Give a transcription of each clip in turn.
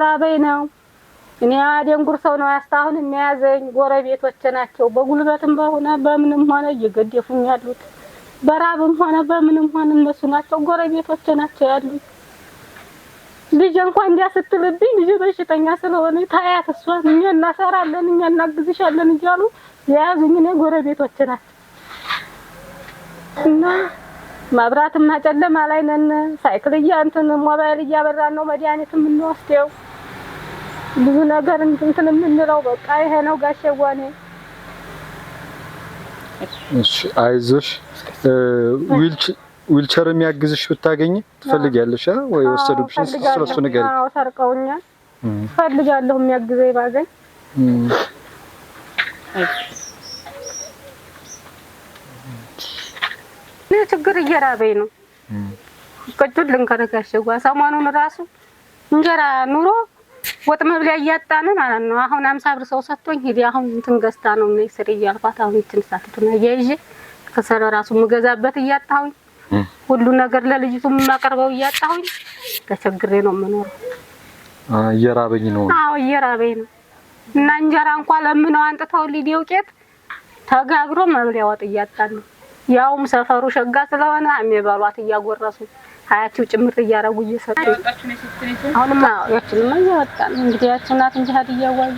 ራበይ ነው እኔ አደንጉር ሰው ነው ያስታሁን የሚያዘኝ ጎረቤቶች ናቸው በጉልበትም በሆነ በምንም ሆነ እየገደፉኝ ያሉት በራብም ሆነ በምንም ሆነ እነሱ ናቸው ጎረቤቶች ናቸው ያሉት ልጅ እንኳን እንዲያስትልብኝ ልጅ በሽተኛ ስለሆነ ታያት እሷን እኛ እናሰራለን እኛ እናግዝሻለን እያሉ ያዙኝ እኔ ጎረቤቶች ናቸው እና ማብራትም ጨለማ ላይ ነን ሳይክል እንትን ሞባይል እያበራን ነው መድኃኒትም እንወስደው ብዙ ነገር እንትን የምንለው በቃ ይሄ ነው ጋሸዋኔ እሺ አይዞሽ ዊልቸር የሚያግዝሽ ብታገኝ ትፈልጊያለሽ ወይ ወሰዱብሽ ስለሱ ነገር አዎ ሰርቀውኛል ፈልጋለሁ የሚያግዘኝ ባገኝ ችግር እየራበኝ ነው ቅጭት ልንከረጋሽዋ ሰሞኑን ራሱ እንጀራ ኑሮ ወጥ መብለያ እያጣን ማለት ነው አሁን 50 ብር ሰው ሰጥቶኝ ሄዲ አሁን እንትን ገዝታ ነው ነይ ስሪ ያልኳት አሁን እንትን ሳትቱና ያይዤ ከሰለ ራሱ ምገዛበት እያጣሁኝ ሁሉ ነገር ለልጅቱ ማቀርበው እያጣሁኝ ተቸግሬ ነው የምኖረው እየራበኝ ነው አዎ እየራበኝ ነው እና እንጀራ እንኳን ለምነው አንጥተው ሊዲውቄት ተጋግሮ መብለያ ወጥ እያጣን ነው ያውም ሰፈሩ ሸጋ ስለሆነ አሜባሏት እያጎረሱ ሀያቸው ጭምር እያረጉ እየሰጡ አሁንማ ያችንማ እያወጣን እንግዲህ ያችናት እንጂ ሀዲያ ዋይ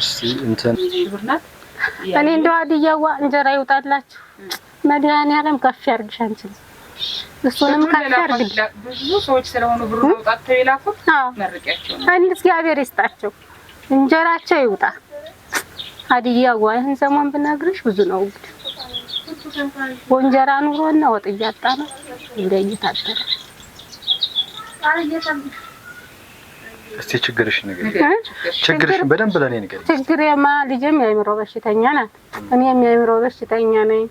እሺ እንትን እኔ እንደው ሀዲያዋ እንጀራ ይውጣላችሁ መድኃኒዓለም ከፍ ያርግሽ አንቺ እሱንም ከፍ ያርግሽ ብዙ ሰዎች ስለሆኑ ብሩ ወጣተው ይላኩት መርቂያቸው ነው አንድ እግዚአብሔር ይስጣቸው እንጀራቸው ይውጣ ሀዲያዋ ይሄን ዘመን ብናግርሽ ብዙ ነው ወንጀራ ኑሮና ወጥ እያጣና እንደይታደረ እስቲ ችግርሽ ነገር ችግርሽ በደንብ ለኔ ነገር ችግሬማ ልጅም የአይምሮ በሽተኛ ናት እኔም የአይምሮ በሽተኛ ነኝ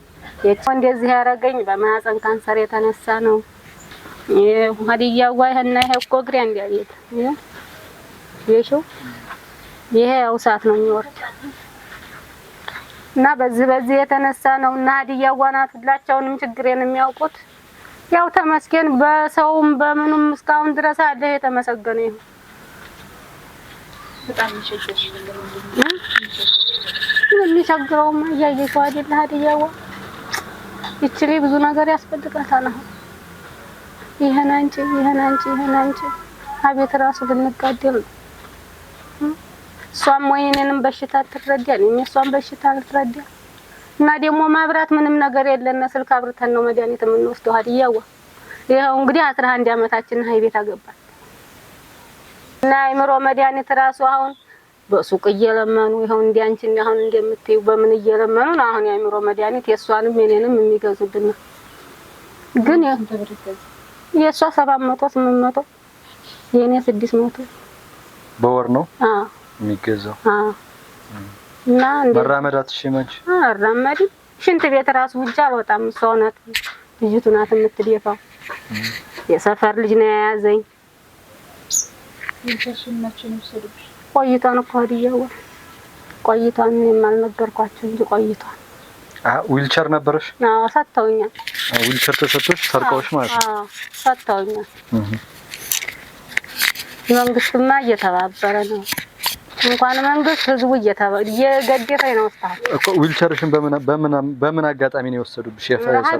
እንደዚህ ያረገኝ በማህፀን ካንሰር የተነሳ ነው ሀዲያዋ ይሄና ይሄ እኮ ግሬ እንዲያየት ይሄ አውሳት ነው የሚወርድ እና በዚህ የተነሳ ነው እና ሀዲያዋ ናት ሁላቸውንም ችግሬን የሚያውቁት ያው ተመስገን በሰውም በምኑም እስካሁን ድረስ አለ የተመሰገነ ይሁን በጣም ይሸሽሽ የሚቸግረውማ እያየሽው አይደል ሀዲያዋ ይችሪ ብዙ ነገር ያስፈልጋታል አሁን ይሄን አንቺ አቤት ራሱ ብንጋደል ሷም ወይኔንም በሽታ ትረዳል እሷም በሽታ ልትረዳ እና ደግሞ ማብራት ምንም ነገር የለና ስልክ አብርተን ነው መድኃኒት የምንወስደው ሀዲያዋ ይሄው እንግዲህ 11 አመታችን ሃይ ቤት አገባን እና አይምሮ መድኃኒት ራሱ አሁን በሱቅ እየለመኑ ይሄው እንዲያንቺን አሁን እንደምትዩ በምን እየለመኑ ነው አሁን የአይምሮ መድኃኒት የሷንም የኔንም የሚገዙብን ግን የሷ 700 800 የኔ 600 በወር ነው የሚገዛው እና መራመዳት ሽመች አራመዲ ሽንት ቤት ራሱ ውጭ አልወጣም ሰውነት ልጅቱ ናት የምትደፋው የሰፈር ልጅ ነው ያያዘኝ ይተሽናችን ወሰዱሽ ቆይቷን እኮ ሀዲያዋ ቆይቷን የማልነገርኳችሁ እንጂ ቆይቷን ዊልቸር ነበርሽ ሰጥተውኛል ዊልቸር ተሰጥቶሽ ሰርቀውሽ ማለት ነው ሰጥተውኛል መንግስትማ እየተባበረ ነው እንኳን መንግስት ህዝቡ እየገደፈኝ ነው እኮ ዊልቸርሽን በምን አጋጣሚ ነው የወሰዱብሽ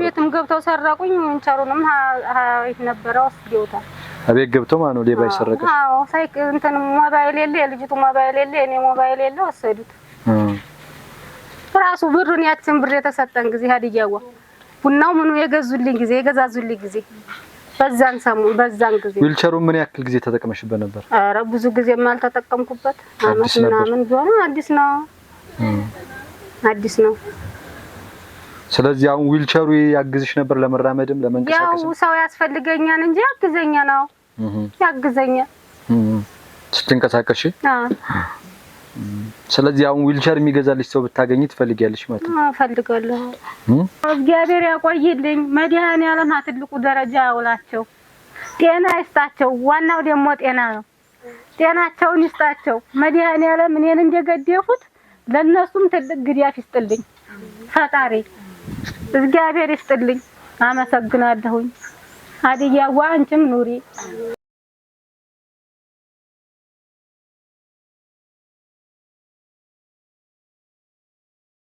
ቤትም ገብተው ሰረቁኝ ዊልቸሩንም ነበረው ወስደውታል አቤት ገብተው ማለት ነው ሌባ ይሰረቀሽ አዎ ሳይክ እንትን ሞባይል የለ የልጅቱ ሞባይል የለ እኔ ሞባይል የለ ወሰዱት ራሱ ብሩን ያችን ብር የተሰጠን ጊዜ ሀዲያዋ ቡናው ምኑ የገዙልኝ ጊዜ የገዛዙልኝ ጊዜ በዛን ጊዜ ዊልቸሩ ምን ያክል ጊዜ ተጠቅመሽበት ነበር አረ ብዙ ጊዜ ማልተጠቀምኩበት አመት ምናምን ቢሆን አዲስ ነው ስለዚህ አሁን ዊልቸሩ ያግዝሽ ነበር ለመራመድም ለመንቀሳቀስ ያው ሰው ያስፈልገኛል እንጂ ያግዘኛል ያግዘኛል ስትንቀሳቀሽ ስለዚህ አሁን ዊልቸር የሚገዛልሽ ሰው ብታገኝ ትፈልጊያለሽ ማለት ነው ፈልጋለሁ እግዚአብሔር ያቆይልኝ መድኃኒዓለም አትልቁ ደረጃ ያውላቸው ጤና ይስጣቸው ዋናው ደግሞ ጤና ነው ጤናቸውን ይስጣቸው መድኃኒዓለም እኔን እንደገደፉት ለነሱም ትልቅ ግዳፍ ይስጥልኝ ፈጣሪ እግዚአብሔር ይስጥልኝ አመሰግናለሁኝ ሀዲያዋ አንቺም ኑሪ